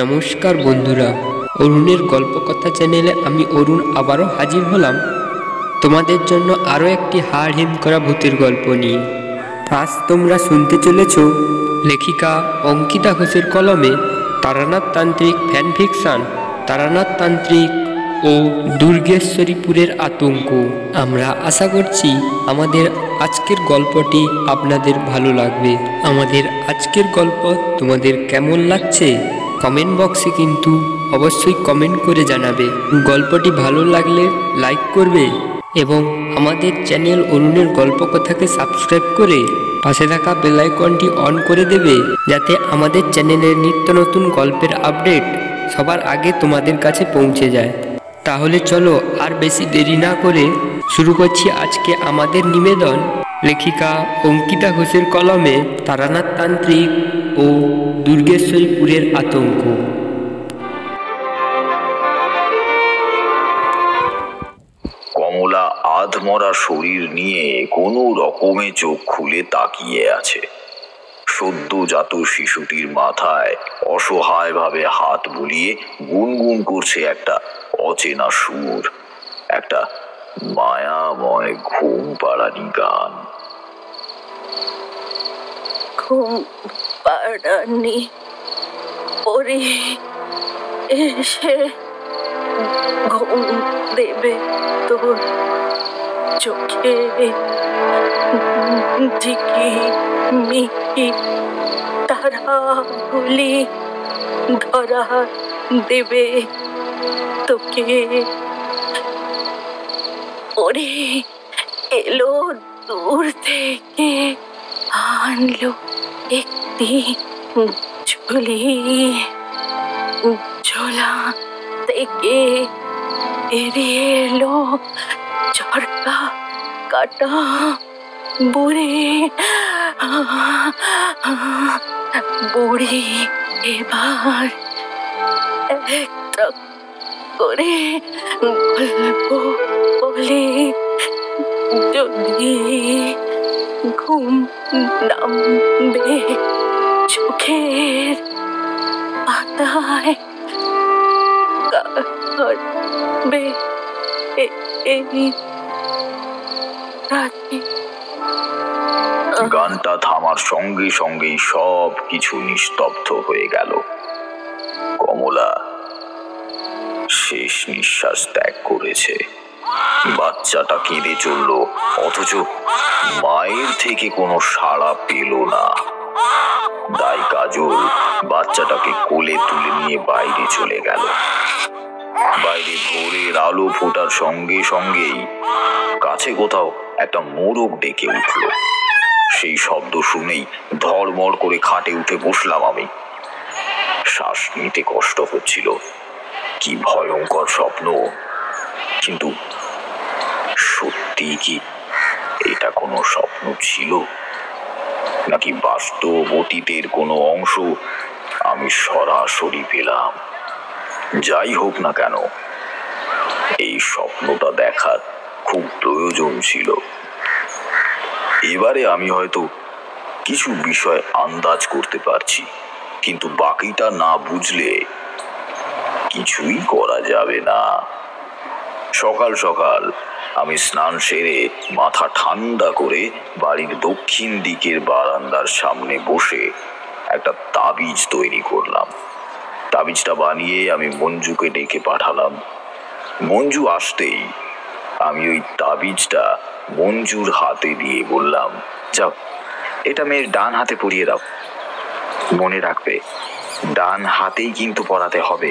নমস্কার বন্ধুরা, অরুণের গল্পকথা চ্যানেলে আমি অরুণ আবারও হাজির হলাম তোমাদের জন্য আরও একটি হাড় হিম করা ভূতের গল্প নিয়ে। আজ তোমরা শুনতে চলেছ লেখিকা অঙ্কিতা ঘোষের কলমে তারানাথ তান্ত্রিক ফ্যান ফিকশন তারানাথ তান্ত্রিক ও দুর্গেশ্বরীপুরের আতঙ্ক। আমরা আশা করছি আমাদের আজকের গল্পটি আপনাদের ভালো লাগবে। আমাদের আজকের গল্প তোমাদের কেমন লাগছে কমেন্ট বক্সে কিন্তু অবশ্যই কমেন্ট করে জানাবে। গল্পটি ভালো লাগলে লাইক করবে এবং আমাদের চ্যানেল অরুণের গল্পকথাকে সাবস্ক্রাইব করে পাশে থাকা বেল আইকনটি অন করে দেবে, যাতে আমাদের চ্যানেলের নিত্য নতুন গল্পের আপডেট সবার আগে তোমাদের কাছে পৌঁছে যায়। তাহলে চলো আর বেশি দেরি না করে শুরু করছি আজকে আমাদের নিবেদন লেখিকা অঙ্কিতা ঘোষের কলমে তারানাথ তান্ত্রিক ও দুর্গেশ্বরীপুরের আতঙ্ক। কমলা আধমরা শরীর নিয়ে কোনো রকমে চোখ খুলে তাকিয়ে আছে। সদ্যজাত শিশুটির মাথায় অসহায়ভাবে হাত বুলিয়ে গুনগুন করছে একটা অচেনা সুর, একটা মায়াময় ঘুম পাড়ানি গান। ঘুম পাড়ানি পরে এসে ঘুম দেবে তোর চোখে, ঝিকি মিকি তারাগুলি ধরা দেবে তোকে। ওরে এলো দূর থেকে, আনলো একটি ঝুলি, ঝোলা থেকে বেরিয়ে এলো চরকা কাটা বুড়ি। বুড়ি এবার একটা করে গল্প বলে, যদি ঘুম নামবে চোখের পাতায়, কাটবে এই রাতে। গানটা থামার সঙ্গে সঙ্গেই সব কিছু নিস্তব্ধ হয়ে গেল। কমলা শেষ নিঃশ্বাস ত্যাগ করেছে। বাচ্চাটা কেঁদে চলল, অথচ মায়ের থেকে কোনো সাড়া পেল না। দাই কাজল বাচ্চাটাকে কোলে তুলে নিয়ে বাইরে চলে গেল। বাইরে ভোরের আলো ফোটার সঙ্গে সঙ্গেই কাছে কোথাও একটা মোরগ ডেকে উঠল। সেই শব্দ শুনেই ধড়মড় করে খাটে উঠে বসলাম আমি। শ্বাস নিতে কষ্ট হচ্ছিল। কি ভয়ঙ্কর স্বপ্ন! কিন্তু সত্যি কি এটা কোনো স্বপ্ন ছিল, নাকি বাস্তব অতীতের কোনো অংশ আমি সরাসরি পেলাম? যাই হোক না কেন, এই স্বপ্নটা দেখার খুব প্রয়োজন ছিল। এবারে আমি হয়তো কিছু বিষয় আন্দাজ করতে পারছি, কিন্তু বাকিটা না বুঝলে কিছুই করা যাবে না। সকাল সকাল আমি স্নান সেরে মাথা ঠান্ডা করে বাড়ির দক্ষিণ দিকের বারান্দার সামনে বসে একটা তাবিজ তৈরি করলাম। তাবিজটা বানিয়ে আমি মঞ্জুকে ডেকে পাঠালাম। মঞ্জু আসতেই আমি ওই তাবিজটা মঞ্জুর হাতে দিয়ে বললাম, যাও, এটা মেয়ের ডান হাতে পরিয়ে দাও। মনে রাখবে, ডান হাতেই কিন্তু পরাতে হবে।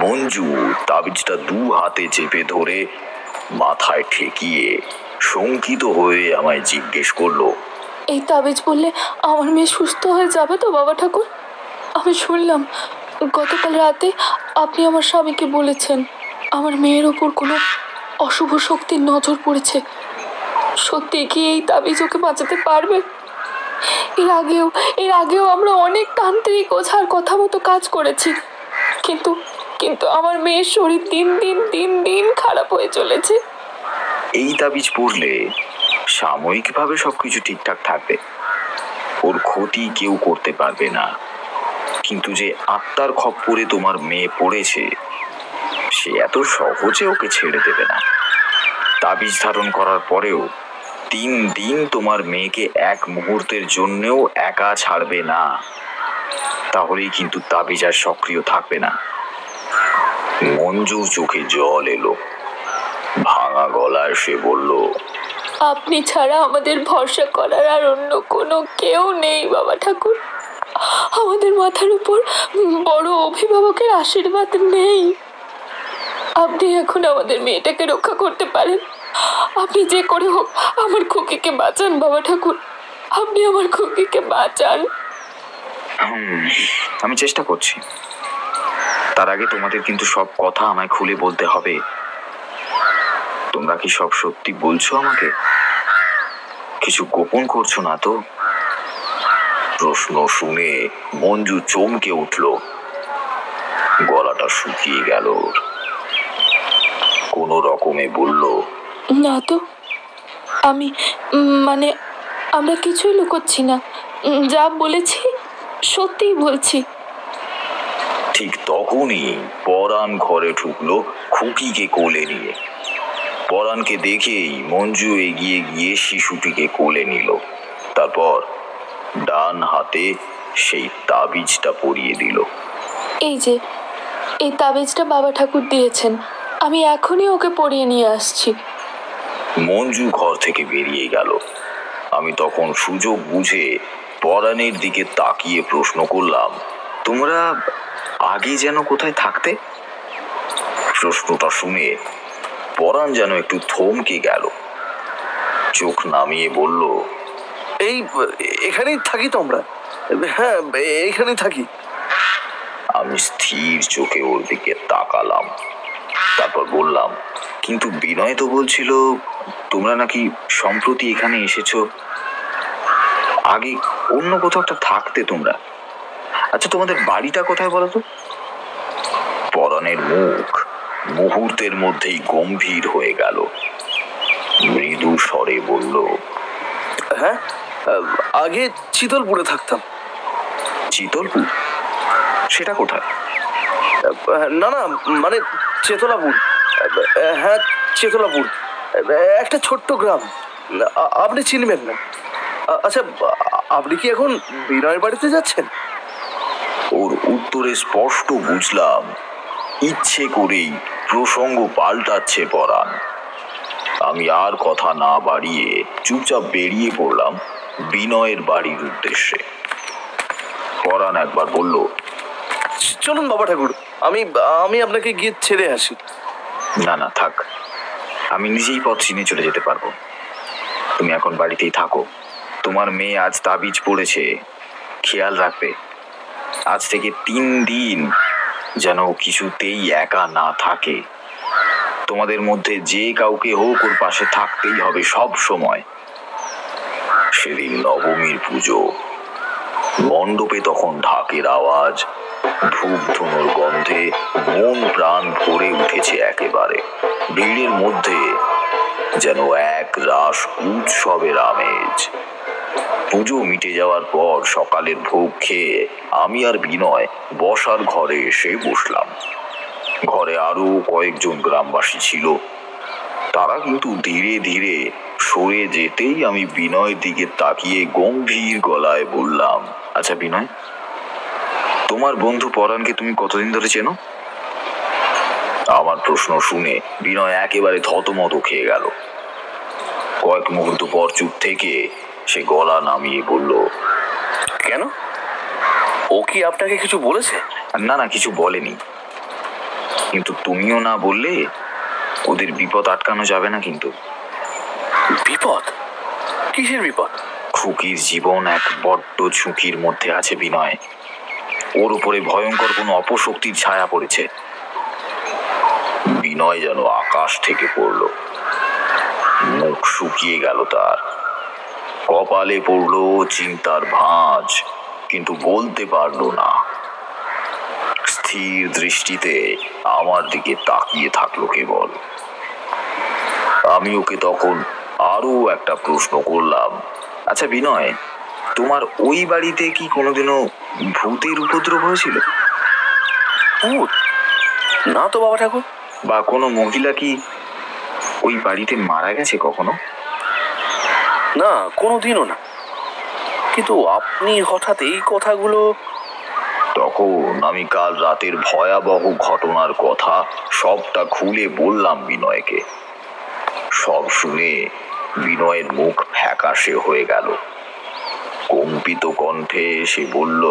মঞ্জু তাবিজটা দু হাতে চেপে ধরে মাথায় ঠেকিয়ে শঙ্কিত হয়ে আমায় জিজ্ঞেস করলো, এই তাবিজ বললে আমার মেয়ে সুস্থ হয়ে যাবে তো বাবা ঠাকুর? আমি শুনলাম গতকাল রাতে আপনি আমার স্বামীকে বলেছেন আমার মেয়ের ওপর কোনো অশুভ শক্তির নজর পড়েছে। সত্যি কি এই তাবিজ ওকে বাঁচাতে পারবে? এর আগেও আমরা অনেক তান্ত্রিক ওঝার কথা মতো কাজ করেছি, কিন্তু কিন্তু আমার মেয়ের শরীর দিন দিন খারাপ হয়ে চলেছে। এই তাবিজ পড়লে সাময়িকভাবে সবকিছু ঠিকঠাক থাকবে, ওর ক্ষতি কেউ করতে পারবে না, কিন্তু যে আত্মার খপ্পরে তোমার মেয়ে পড়েছে, সে এত সহজে ওকে ছেড়ে দেবে না। তাবিজ ধারণ করার পরেও 3 দিন তোমার মেয়েকে এক মুহূর্তের জন্যও একা ছাড়বে না, তাহলেই কিন্তু তাবিজ আর সক্রিয় থাকবে না। মঞ্জুর চোখে জল এলো, ভাঙা গলায় সে বলল, আপনি ছাড়া আমাদের ভরসা করার আর অন্য কোনো কেউ নেই বাবা ঠাকুর। আমাদের মাথার উপর বড় অভিভাবকের আশীর্বাদ নেই। আপনি এখন আমাদের মেয়েটাকে রক্ষা করতে পারেন। আপনি যে করে হোক আমার খুকিকে বাঁচান বাবা ঠাকুর, আপনি আমার খুকিকে বাঁচান। আমি চেষ্টা করছি। তার আগে তোমাদের কিন্তু সব কথা আমায় খুলে বলতে হবে। তোমরা কি সব সত্যি বলছো আমাকে? কিছু গোপন করছো না তো? প্রশ্ন শুনে মঞ্জু চমকে উঠল, গলাটা শুকিয়ে গেল। কোনো রকমে বলল, না তো, আমি মানে আমরা কিছুই লুকোচ্ছি না, যা বলেছি সত্যিই বলছি। ঠিক তখনই পরাণ ঘরে ঢুকলো খুকিকে কোলে নিয়ে। পরাণকে দেখেই মঞ্জু এগিয়ে গিয়ে শিশুটিকে কোলে নিল। তারপর ডান হাতে সেই তাবিজটা পরিয়ে দিল। এই যে এই তাবিজটা বাবা ঠাকুর দিয়েছেন, আমি এখনই ওকে পরিয়ে নিয়ে আসছি। মঞ্জু ঘর থেকে বেরিয়ে গেল। আমি তখন সুযোগ বুঝে পরাণের দিকে তাকিয়ে প্রশ্ন করলাম, তোমরা আগে যেন কোথায় থাকতে? প্রশ্নটা শুনে পরাণ যেন একটু থমকে গেল, চোখ নামিয়ে বলল, এই এখানেই থাকি তো আমরা। হ্যাঁ, এইখানেই থাকি। আমি স্থির চোখে ওর দিকে তাকালাম। তারপর বললাম, কিন্তু বিনয় তো বলছিল তোমরা নাকি সম্প্রতি এখানে এসেছো, আগে অন্য কোথাও একটা থাকতে তোমরা। আচ্ছা, তোমাদের বাড়িটা কোথায় বলো তো? পরাণের মুখ মুহূর্তের মধ্যেই গম্ভীর হয়ে গেল। মৃদু স্বরে বলল, হ্যাঁ, আগে চিতলপুরে থাকতাম। চিতলপুর? সেটা কোথায়? না না, মানে চেতলাপুর। হ্যাঁ, চেতলাপুর একটা ছোট্ট গ্রাম, আপনি চিনবেন না। আচ্ছা, আপনি কি এখন বিনয়ের বাড়িতে যাচ্ছেন? ওর উত্তরে স্পষ্ট বুঝলাম ইচ্ছে করেই প্রসঙ্গ পাল্টাচ্ছে পরাণ। আমি আর কথা না বাড়িয়ে চুপচাপ বেরিয়ে পড়লাম বিনয়ের বাড়ির উদ্দেশ্যে। পরাণ একবার বলল, চলুন বাবা ঠাকুর, আমি আমি আপনাকে গিয়ে ছেড়ে আসি। না না, থাক, আমি নিজেই পথ চিনে চলে যেতে পারবো। তুমি এখন বাড়িতেই থাকো। তোমার মেয়ে আজ তাবিজ পড়েছে, খেয়াল রাখবে। আজ থেকে 3 দিন যেন কিছুতেই একা না থাকে। তোমাদের মধ্যে যে কাউকে হোক ওর পাশে থাকতেই হবে সব সময়। সেদিন নবমীর পুজো। মণ্ডপে তখন ঢাকের আওয়াজ, ধূপ ধুনোর গন্ধে মন প্রাণ ভরে উঠেছে একেবারে। ভিড়ের মধ্যে যেন এক রাস উৎসবের আমেজ। পুজো মিটে যাওয়ার পর সকালের ভোগ খেয়ে আমি আর বিনয় বসার ঘরে এসে বসলাম। ঘরে আরো কয়েকজন গ্রামবাসী ছিল। তারা কিন্তু ধীরে ধীরে সরে যেতেই আমি বিনয়ের দিকে তাকিয়ে গম্ভীর গলায় বললাম, আচ্ছা বিনয়, তোমার বন্ধু পরাণকে তুমি কতদিন ধরে চেনো? আমার প্রশ্ন শুনে বিনয় একেবারে থতমত খেয়ে গেল। কয়েক মুহূর্ত পর চুপ থেকে সে গলা নামিয়ে বলল, কেন? ও কি আপনাকে কিছু বলেছে? না না, কিছু বলেনি, কিন্তু তুমিও না বললে ওদের বিপদ আটকানো যাবে না। কিন্তু বিপদ? কিসের বিপদ? খুকির জীবন এক বড্ড ঝুঁকির মধ্যে আছে বিনয়। ওর উপরে ভয়ঙ্কর কোনো অপশক্তির ছায়া পড়েছে। বিনয় যেন আকাশ থেকে পড়ল, মুখ শুকিয়ে গেল তার, কপালে পড়ল চিন্তার ভাঁজ, কিন্তু বলতে পারল না। স্থির দৃষ্টিতে আমার দিকে তাকিয়ে থাকলো কেবল। আমি ওকে তখন আরো একটা প্রশ্ন করলাম, আচ্ছা বিনয়, তোমার ওই বাড়িতে কি কোনোদিনও ভূতের উপদ্রব হয়েছিল? ভূত? না তো বাবা ঠাকুর। বা কোনো মহিলা কি ওই বাড়িতে মারা গেছে কখনো? না, কোনোদিনও না। কিন্তু আপনি হঠাৎ এই কথাগুলো? তখন আমি কাল রাতের ভয়াবহ ঘটনার কথা সবটা খুলে বললাম বিনয়কে। সব শুনে বিনয়ের মুখ ফ্যাকাশে হয়ে গেল। কম্পিত কণ্ঠে সে বলল,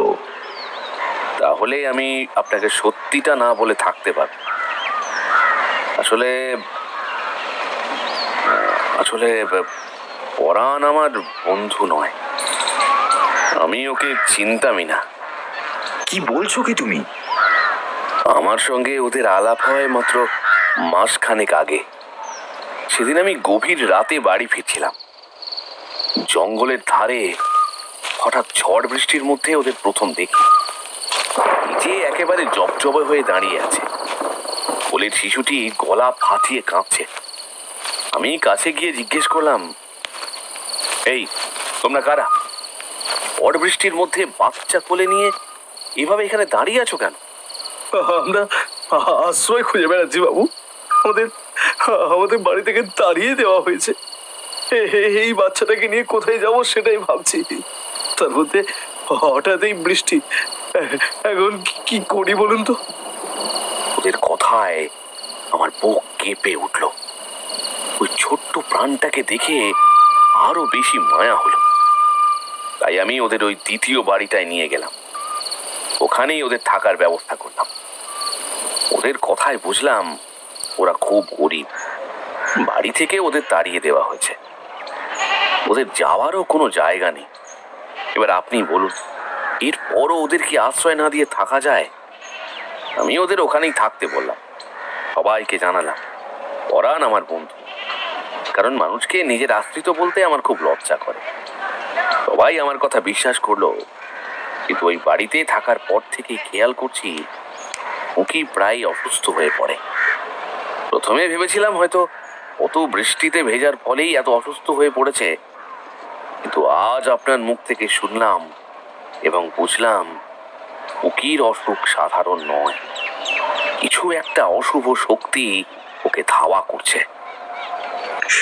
তাহলে আমি আপনাকে সত্যিটা না বলে থাকতে পারব। আসলে আসলে পরাণ আমার বন্ধু নয়, আমি ওকে চিনতামই না। কি বলছো কি তুমি? আমার সঙ্গে ওদের আলাপ হয় মাত্র মাসখানেক আগে। সেদিন আমি গভীর রাতে বাড়ি ফিরছিলাম। জঙ্গলের ধারে হঠাৎ ঝড় বৃষ্টির মধ্যে ওদের প্রথম দেখি। যে একেবারে জবজবে হয়ে দাঁড়িয়ে আছে, কোলের শিশুটি গলা ফাটিয়ে কাঁপছে। আমি কাছে গিয়ে জিজ্ঞেস করলাম, এই তোমরা কারা? ঝড় বৃষ্টির মধ্যে বাচ্চা কোলে নিয়ে এভাবে এখানে দাঁড়িয়ে আছো কেন? আমরা আশ্রয় খুঁজে বেড়াচ্ছি বাবু। আমাদের আমাদের বাড়ি থেকে তাড়িয়ে দেওয়া হয়েছে। এই বাচ্চাটাকে নিয়ে কোথায় যাব সেটাই ভাবছি। তার মধ্যে হঠাৎ এই বৃষ্টি। এখন কি করি বলুন তো? ওদের কথায় আমার বুক কেঁপে উঠল। ওই ছোট্ট প্রাণটাকে দেখে আরো বেশি মায়া হলো। তাই আমি ওদের ওই দ্বিতীয় বাড়িটায় নিয়ে গেলাম। ওখানেই ওদের থাকার ব্যবস্থা করলাম। ওদের কথায় বুঝলাম ওরা খুব গরিব। বাড়ি থেকে ওদের তাড়িয়ে দেওয়া হয়েছে। ওদের যাওয়ারও কোনো জায়গা নেই। এবার আপনি বলুন, এরপরও ওদের কি আশ্রয় না দিয়ে থাকা যায়? আমি ওদের ওখানেই থাকতে বললাম। সবাইকে জানালাম পরাণ আমার বন্ধু। কারণ মানুষকে নিজের আশ্রিত বলতে আমার খুব লজ্জা করে। সবাই আমার কথা বিশ্বাস করলো। কিন্তু ওই বাড়িতে থাকার পর থেকে খেয়াল করছি ও কি প্রায় অসুস্থ হয়ে পড়ে। প্রথমে ভেবেছিলাম হয়তো অত বৃষ্টিতে ভেজার ফলেই এত অসুস্থ হয়ে পড়েছে। কিন্তু আজ আপনার মুখ থেকে শুনলাম এবং বুঝলাম উকির অসুখ সাধারণ নয়। কিছু একটা অশুভ শক্তি ওকে ধাওয়া করছে।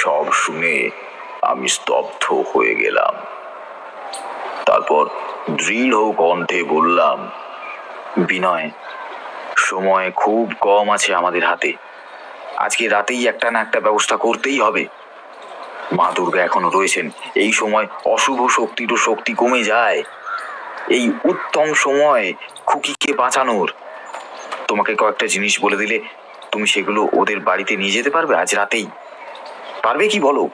সব শুনে আমি স্তব্ধ হয়ে গেলাম। তারপর দৃঢ় কণ্ঠে বললাম, বিনয়, সময় খুব কম আছে আমাদের হাতে। আজকে রাতেই একটা না একটা ব্যবস্থা করতেই হবে। মা দুর্গা এখনো রয়েছেন। এই সময় অশুভ শক্তিরও শক্তি কমে যায়। এই উত্তম সময় খুকিকে বাঁচানোর। তোমাকে কয়েকটা জিনিস বলে দিলে তুমি সেগুলো ওদের বাড়িতে নিয়ে যেতে পারবে আজ রাতেই? পারবে কি বলো?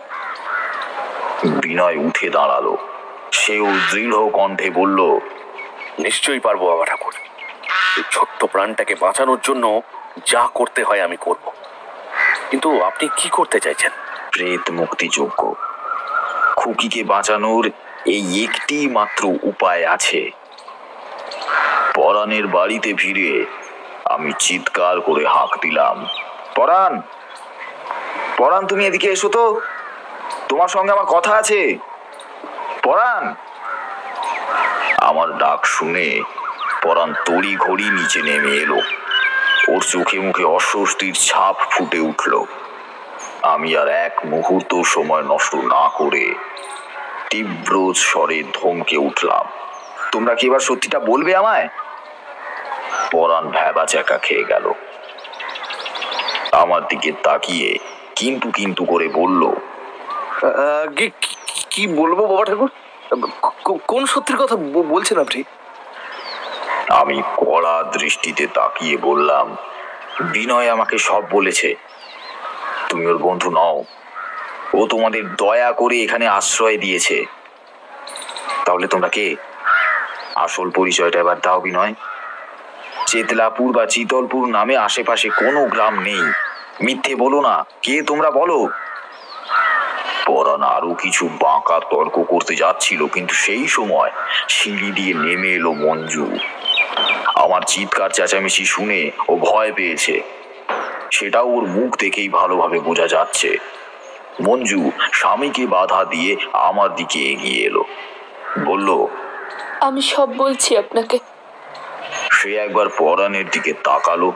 বিনয় উঠে দাঁড়ালো। সেও দৃঢ় কণ্ঠে বলল, নিশ্চয়ই পারবো বাবা ঠাকুর। এই ছোট্ট প্রাণটাকে বাঁচানোর জন্য যা করতে হয় আমি করব। কিন্তু আপনি কি করতে চাইছেন? প্রেত মুক্তিযোগ্য। খুকিকে বাঁচানোর এই একটি মাত্র উপায় আছে। পরাণের বাড়িতে ফিরে আমি চিৎকার করে হাঁক দিলাম, পরাণ, পরাণ, তুমি এদিকে এসো তো, তোমার সঙ্গে আমার কথা আছে। পরাণ। আমার ডাক শুনে পরাণ তড়ি ঘড়ি নিচে নেমে এলো। ওর চোখে মুখে অস্বস্তির ছাপ ফুটে উঠল। আমি আর এক মুহূর্ত সময় নষ্ট না করে তীব্র স্বরে ধমকে উঠলাম, তোমরা কি এবার সত্যিটা বলবে আমায়? পরাণ ভ্যাবা চ্যাকা খেয়ে গেল। আমার দিকে তাকিয়ে কিন্তু কিন্তু করে বলল, কি বলবো বাবা ঠাকুর? কোন সত্যির কথা বলছেন আপনি? আমি কড়া দৃষ্টিতে তাকিয়ে বললাম, বিনয় আমাকে সব বলেছে। তুমি ওর বন্ধু নও। ও তোমাদের দয়া করে এখানে আশ্রয় দিয়েছে। তাহলে তোমরা কে? আসল পরিচয়টা এবার দাও বিনয়। চেতলাপুর বা চিতলপুর নামে আশেপাশে কোনো গ্রাম নেই। মিথ্যে বলো না। কে তোমরা বলো? পরাণ আরো কিছু বাঁকা তর্ক করতে যাচ্ছিল, কিন্তু সেই সময় সিঁড়ি দিয়ে নেমে এলো মঞ্জু। আমার চিৎকার চেঁচামেচি শুনে ও ভয় পেয়েছে, সেটাও ওর মুখ দেখেই ভালোভাবে বোঝা যাচ্ছে। মঞ্জু স্বামীকে বাধা দিয়ে আমার দিকে এগিয়ে এলো। বলল, আমি সব বলছি আপনাকে। সে একবার পরাণের দিকে তাকালো,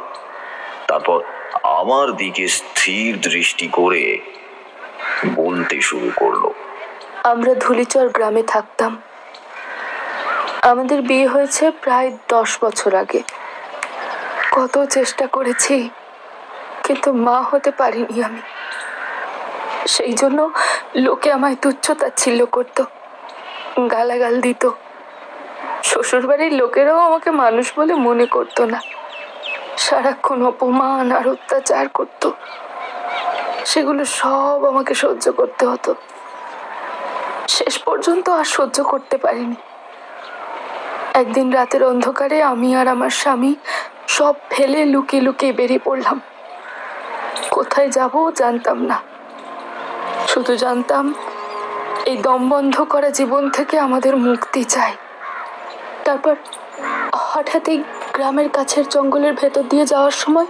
তারপর আমার দিকে স্থির দৃষ্টি করে বলতে শুরু করলো। আমরা ধুলিচর গ্রামে থাকতাম। আমাদের বিয়ে হয়েছে প্রায় 10 বছর আগে। কত চেষ্টা করেছি, কিন্তু মা হতে পারিনি আমি। সেই জন্য লোকে আমায় তুচ্ছ-তাচ্ছিল্য করত, গালাগাল দিত। শ্বশুরবাড়ির লোকেরাও আমাকে মানুষ বলে মনে করতো না। সারাক্ষণ অপমান আর অত্যাচার করত। সেগুলো সব আমাকে সহ্য করতে হতো। শেষ পর্যন্ত আর সহ্য করতে পারিনি। একদিন রাতের অন্ধকারে আমি আর আমার স্বামী সব ফেলে লুকিয়ে লুকিয়ে বেরিয়ে পড়লাম। কোথায় যাব জানতাম না, শুধু জানতাম এই দম বন্ধ করা জীবন থেকে আমাদের মুক্তি চাই। তারপর হঠাৎই গ্রামের কাছের জঙ্গলের ভেতর দিয়ে যাওয়ার সময়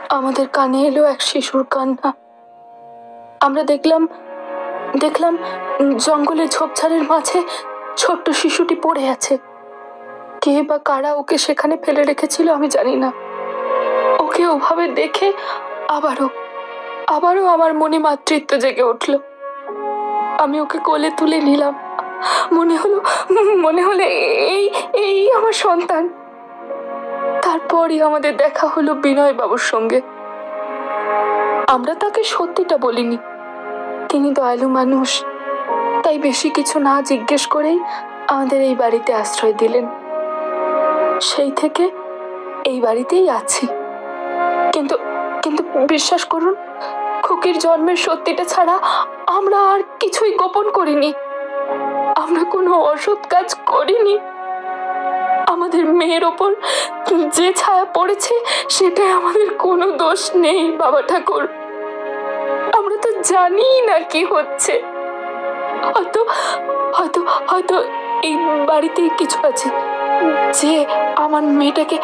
আমাদের কানে এলো এক শিশুর কান্না। আমরা দেখলাম জঙ্গলের ঝোপঝাড়ের মাঝে ছোট্ট শিশুটি পড়ে আছে। কে বা কারা ওকে সেখানে ফেলে রেখেছিল আমি জানি না। ওকে ওভাবে দেখে আবারও আমার মনে মাতৃত্ব জেগে উঠল। আমি ওকে কোলে তুলে নিলাম। মনে হলো এই আমার সন্তান। তারপরই আমাদের দেখা হলো বিনয় বাবুর সঙ্গে। আমরা তাকে সত্যিটা বলিনি, তিনি দয়ালু মানুষ, তাই বেশি কিছু না জিজ্ঞেস করেই আমাদের এই বাড়িতে আশ্রয় দিলেন। সেই থেকে এই বাড়িতেই আছি। কিন্তু বিশ্বাস করুন, খুকির জন্মের সত্যিটা ছাড়া আমরা আর কিছুই গোপন করিনি। আমরা কোনো অসৎ কাজ করিনি। আমাদের মেয়ের ওপর যে ছায়া পড়েছে সেটাই আমাদের কোনো দোষ নেই বাবা ঠাকুর। আমরা তো জানি না কি হচ্ছে। হয়তো এই বাড়িতেই কিছু আছে যে আমার মেয়েটাকে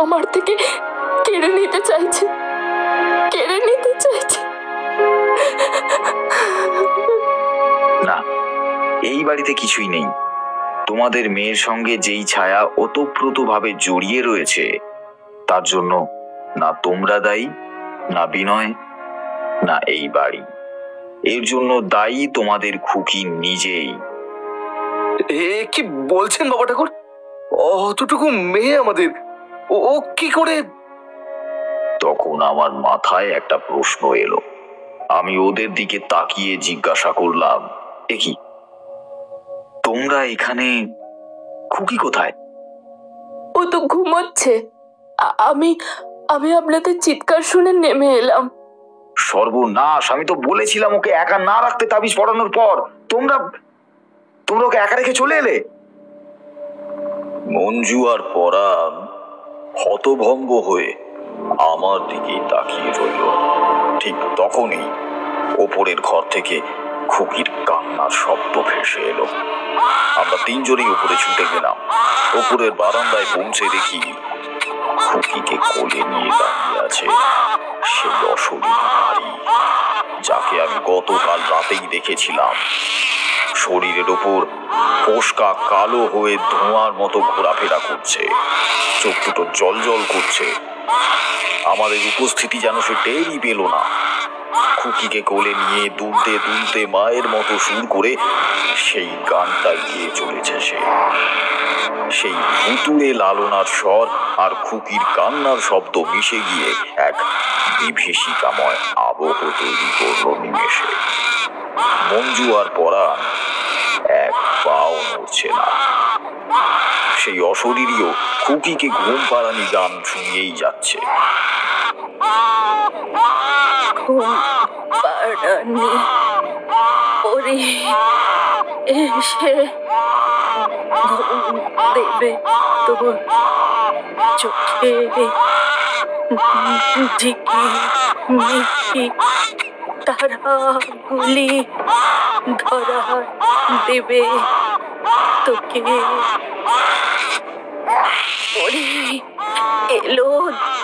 আমার থেকে কেড়ে নিতে চাইছে। না, এই বাড়িতে কিছুই নেই। তোমাদের মেয়ের সঙ্গে যেই ছায়া ওতপ্রোতভাবে জড়িয়ে রয়েছে তার জন্য না তোমরা দায়ী, না বিনয়, না এই বাড়ি। এর জন্য দায়ী তোমাদের খুকি নিজেই। এ কি বলছেন বাবা ঠাকুর? অতটুকু মেয়ে আমাদের, ও কি করে? তখন আমার মাথায় একটা প্রশ্ন এলো। আমি ওদের দিকে তাকিয়ে জিজ্ঞাসা করলাম, এ কি, তোমরা এখানে? খুকি কোথায়? ও তো ঘুমোচ্ছে। আমি আপনাদের চিৎকার শুনে নেমে এলাম। সর্বনাশ! আমি তো বলেছিলাম ওকে একা না রাখতে তাবিজ পড়ানোর পর। তোমরা ওকে একা রেখে চলে এলে। মঞ্জু আর পরাণ হতভম্ব হয়ে আমার দিকে তাকিয়ে রইল। ঠিক তখনই ওপরের ঘর থেকে খুকির কান্নার শব্দ ভেসে এলো। আমরা তিনজনই উপরে ছুটে গেলাম। ওপরের বারান্দায় পৌঁছে দেখি খুকিকে কোলে নিয়ে দাঁড়িয়ে আছে সেই অশরীরী নারী যাকে আমি গতকাল রাতেই দেখেছিলাম। শরীরের ওপর ফোস্কা কালো হয়ে ধোঁয়ার মতো ঘোরাফেরা করছে, চোখ দুটো জ্বলজ্বল করছে। আমাদের উপস্থিতি যেন সে টেরই পেল না। খুকিকে কোলে নিয়ে দুলতে দুলতে মায়ের মতো সুর করে সেই গানটাই গিয়ে চলেছে সে। সেই ভুতুড়ে লালনার স্বর আর খুকির কান্নার শব্দ মিশে গিয়ে এক বিভীষিকাময় আবহ তৈরি করল নিমেষে। মঞ্জু আর পরাণ এক পাও নড়ছে না। সেই অশরীরীও খুকিকে ঘুম পাড়ানি গান শুনিয়েই যাচ্ছে। এসে দেবে তোর চোখে ঝিকি তারাগুলি ধরা দেবে তোকে। ওরে এলো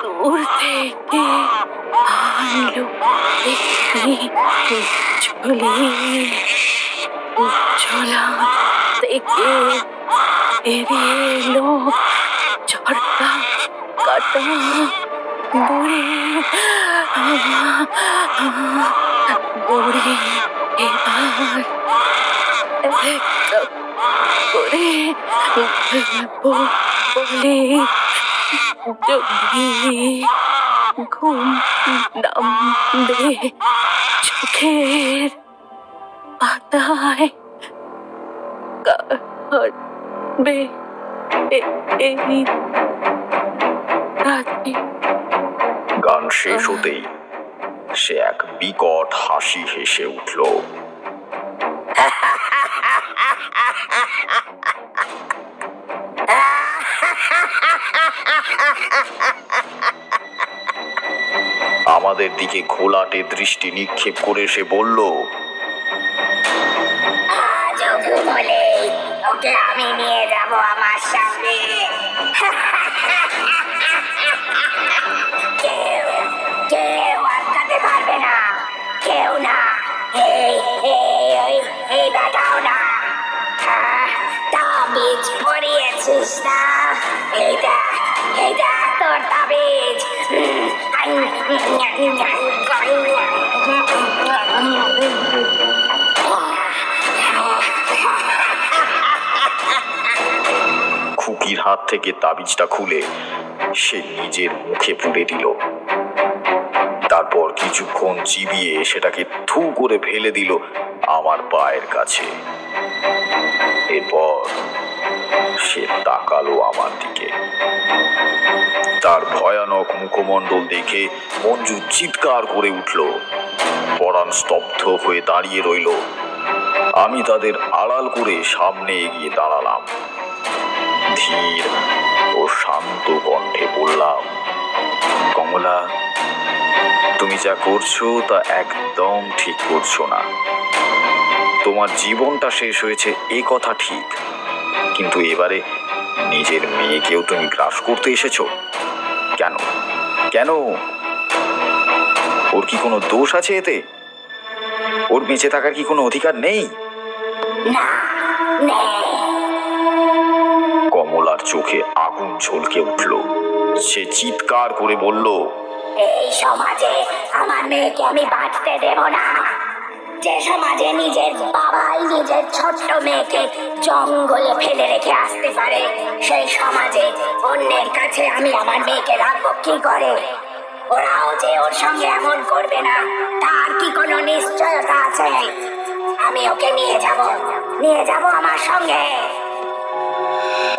দূর থেকে, আনলো একটি ঝুলি। ঝোলা থেকে বেরিয়ে এলো ঝড়টা কাটা বুড়ি বুড়ি এবার একটা করে ফেলবো বলে যদি ঘুম নামবে চোখের পাতায় কাটবে এই রাতে। গান শেষ হতেই সে এক বিকট হাসি হেসে উঠল। আমাদের দিকে ঘোলাটে দৃষ্টি নিক্ষেপ করে সে বলল, বলে ওকে আমি নিয়ে যাব আমার সঙ্গে। কেউ কেউ আটকাতে পারবে না, কেউ না। এই দেখাও না, তাবিজ পরিয়েছিস না? এইটা তোর তাবিজ। খুকির হাত থেকে তাবিজটা খুলে সে নিজের মুখে পুরে দিল। তারপর কিছুক্ষণ চিবিয়ে সেটাকে থু করে ফেলে দিল আমার পায়ের কাছে। এরপর সে তাকালো আমার দিকে। তার ভয়ানক মুখমণ্ডল দেখে মঞ্জু চিৎকার করে উঠল। পরাণ স্তব্ধ হয়ে দাঁড়িয়ে রইল। আমি তাদের আড়াল করে সামনে এগিয়ে দাঁড়ালাম। ধীর ও শান্ত কণ্ঠে বললাম, কমলা, তুমি যা করছো তা একদম ঠিক করছো না। তোমার জীবনটা শেষ হয়েছে এ কথা ঠিক, কিন্তু এবারে নিজের মেয়েকেও তুমি গ্রাস করতে এসেছো কেন? কেন? ওর কি কোনো দোষ আছে এতে? ওর বেঁচে থাকার কি কোনো অধিকার নেই? কমলার চোখে আগুন ঝলকে উঠল। সে চিৎকার করে বলল, এই সমাজে আমার মেয়েকে আমি বাঁচতে দেব না। যে সমাজে নিজের বাবাই নিজের ছোট্ট মেয়েকে জঙ্গলে ফেলে রেখে আসতে পারে, সেই সমাজে অন্যের কাছে আমি আমার মেয়েকে রাখবো কি করে? ওরাও যে ওর সঙ্গে এমন করবে না তার কি কোনো নিশ্চয়তা আছে? আমি ওকে নিয়ে যাব আমার সঙ্গে।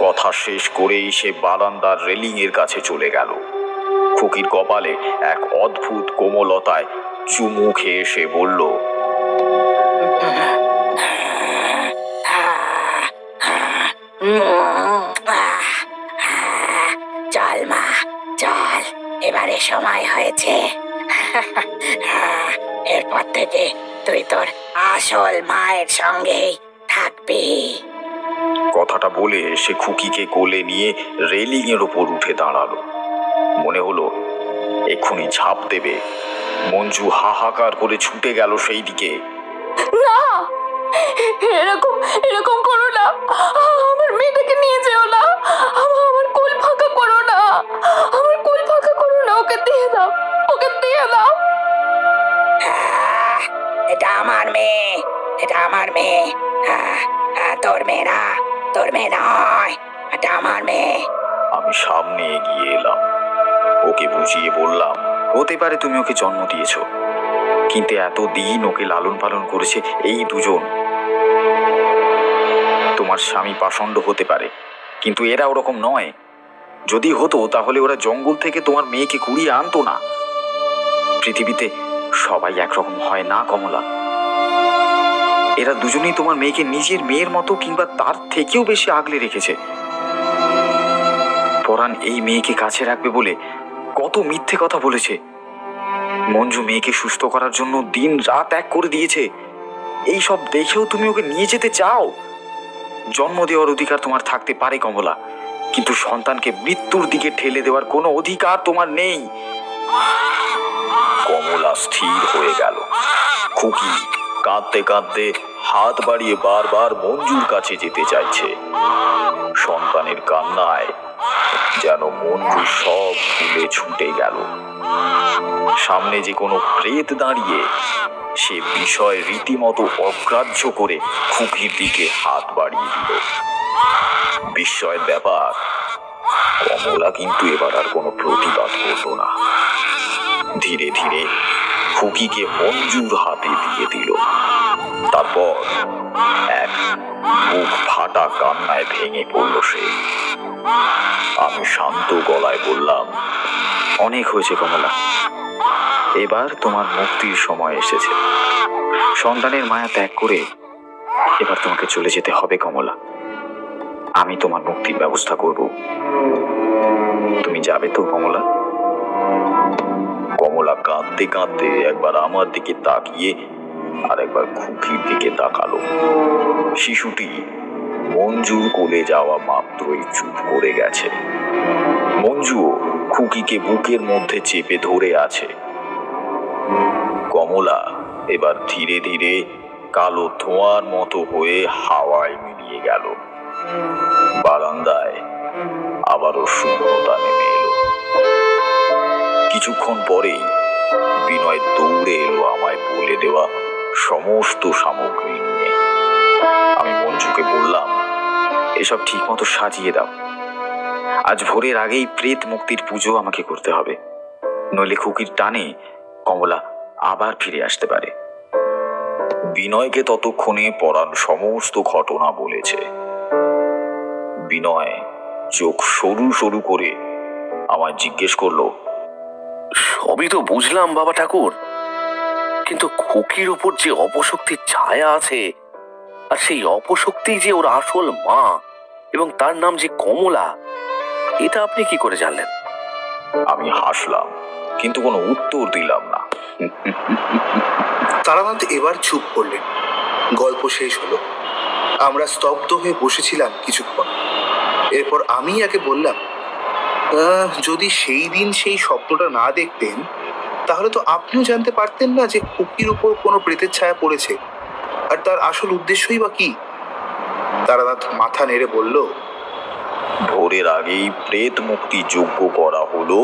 কথা শেষ করেই সে বারান্দার রেলিং এর কাছে চলে গেল। খুকির কপালে এক অদ্ভুত কোমলতায় চুমু খেয়ে সে বলল, চল মা চল, এবারে সময় হয়েছে। এরপর থেকে তুই তোর আসল মায়ের সঙ্গেই থাকবি। কথাটা বলে সে খুকিকে কোলে নিয়ে রেলিং এর ওপর উঠে দাঁড়ালো। মনে হলো এক্ষুনি ঝাঁপ দেবে। মঞ্জু হাহাকার করে ছুটে গেল সেই দিকে। না, এরকম করো না, আমার মেয়েটাকে নিয়ে যেও না, আমার কোল ফাঁকা করো না, আমার কোল ফাঁকা করো না, ওকে দিয়ে দাও। এটা আমার মেয়ে, তোর মেয়ে না, নয়, এটা আমার মেয়ে। আমি সামনে এগিয়ে এলাম। ওকে বুঝিয়ে বললাম, হতে পারে তুমি ওকে জন্ম দিয়েছো, কিন্তু এতদিন ওকে লালন পালন করেছে এই দুজন। তোমার স্বামী পাষণ্ড হতে পারে, কিন্তু এরা ওরকম নয়। যদি হতো তাহলে ওরা জঙ্গল থেকে তোমার মেয়েকে কুড়িয়ে আনতো না। পৃথিবীতে সবাই একরকম হয় না কমলা। এরা দুজনেই তোমার মেয়েকে নিজের মেয়ের মতো কিংবা তার থেকেও বেশি আগলে রেখেছে। পরাণ এই মেয়েকে কাছে রাখবে বলে কত মিথ্যে কথা বলেছে। মঞ্জু মেয়েকে সুস্থ করার জন্য দিন রাত এক করে দিয়েছে। এই সব দেখেও তুমি ওকে নিয়ে যেতে চাও? জন্ম দেওয়ার অধিকার তোমার থাকতে পারে কমলা, কিন্তু সন্তানকে মৃত্যুর দিকে ঠেলে দেওয়ার কোনো অধিকার তোমার নেই। কমলা স্থির হয়ে গেল। খুকি কাঁদতে কাঁদতে হাত বাড়িয়ে বারবার মঞ্জুর কাছে যেতে চাইছে। সন্তানের কান্নায় যেন মঞ্জু সব ভুলে ছুটে গেল। সামনে যে কোনো প্রেত দাঁড়িয়ে সে বিষয় রীতিমতো অগ্রাহ্য করে খুকির দিকে হাত বাড়িয়ে দিল। বিস্ময়ের ব্যাপার, কমলা কিন্তু এবার আর কোনো প্রতিবাদ করল না। ধীরে ধীরে খুকিকে মঞ্জুর হাতে দিয়ে দিল। তারপর এক বুক ফাটা কান্নায় ভেঙে পড়ল সে। আমি শান্ত গলায় বললাম, অনেক হয়েছে কমলা, এবার তোমার মুক্তির সময় এসেছে। সন্তানের মায়া ত্যাগ করে এবার তোমাকে চলে যেতে হবে কমলা। আমি তোমার মুক্তির ব্যবস্থা করব। তুমি যাবে তো কমলা? কমলা কাঁদতে কাঁদতে একবার আমার দিকে তাকিয়ে আর একবার খুকির দিকে তাকালো। শিশুটি মঞ্জুর কোলে যাওয়া মাত্রই চুপ করে গেছে। মঞ্জুও খুকিকে বুকের মধ্যে চেপে ধরে আছে। কমলা এবার ধীরে ধীরে কালো ধোঁয়ার মতো হয়ে হাওয়ায় মিলিয়ে গেল। বারান্দায় আবারও শূন্যতা নেমে এলো। কিছুক্ষণ পরেই বিনয় দৌড়ে এলো আমায় বলে দেওয়া সমস্ত সামগ্রী নিয়ে। আমি মঞ্জুকে বললাম, এসব ঠিক মতো সাজিয়ে দাও। আজ ভোরের আগেই প্রেত মুক্তির পুজো আমাকে করতে হবে, নইলে খুকির টানে কমলা আবার ফিরে আসতে পারে। বিনয়কে ততক্ষণে পড়ার সমস্ত ঘটনা বলেছে। বিনয় চোখ সরু সরু করে আমায় জিজ্ঞেস করলো, সবই তো বুঝলাম বাবা ঠাকুর, কিন্তু খুকির উপর যে অপশক্তির ছায়া আছে, আর সেই অপশক্তি যে ওর আসল মা এবং তার নাম যে কমলা, এটা আপনি কি করে জানলেন? আমি হাসলাম, কিন্তু কোনো উত্তর দিলাম না। তারানাথ এবার চুপ করলেন। গল্প শেষ হলো। আমরা স্তব্ধ হয়ে বসেছিলাম কিছুক্ষণ। এরপর আমি একে বললাম, যদি সেই দিন সেই স্বপ্নটা না দেখতেন তাহলে তো আপনিও জানতে পারতেন না যে খুকির উপর কোনো প্রেতের ছায়া পড়েছে, আর তার আসল উদ্দেশ্যই বা কি? তারানাথ মাথা নেড়ে বলল, ভোরের আগেই প্রেত মুক্তি যজ্ঞ করা হলো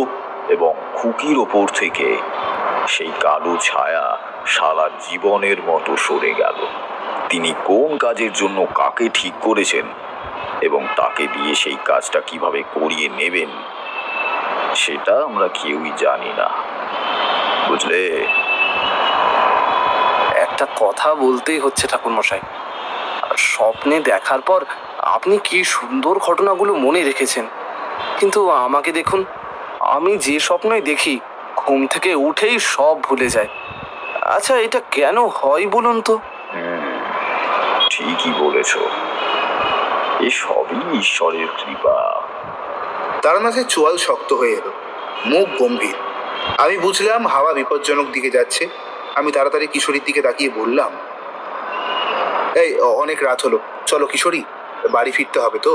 এবং খুকির ওপর থেকে সেই কালো ছায়া সারা জীবনের মতো সরে গেল। তিনি কোন কাজের জন্য কাকে ঠিক করেছেন এবং তাকে দিয়ে সেই কাজটা কিভাবে করিয়ে নেবেন সেটা আমরা কেউই জানি না, বুঝলে? একটা কথা বলতেই হচ্ছে ঠাকুর মশাই, স্বপ্নে দেখার পর আপনি কি সুন্দর ঘটনাগুলো মনে রেখেছেন, কিন্তু আমাকে দেখুন, আমি যে স্বপ্নই দেখি ঘুম থেকে উঠেই সব ভুলে যায়। আচ্ছা, এটা কেন হয় বলুন তো? ঠিকই বলেছ, এই সবই ঈশ্বরের কৃপা। তারানাথের চোয়াল শক্ত হয়ে এলো, মুখ গম্ভীর। আমি বুঝলাম হাওয়া বিপজ্জনক দিকে যাচ্ছে। আমি তাড়াতাড়ি কিশোরীর দিকে তাকিয়ে বললাম, এই অনেক রাত হলো, চলো কিশোরী, বাড়ি ফিরতে হবে তো।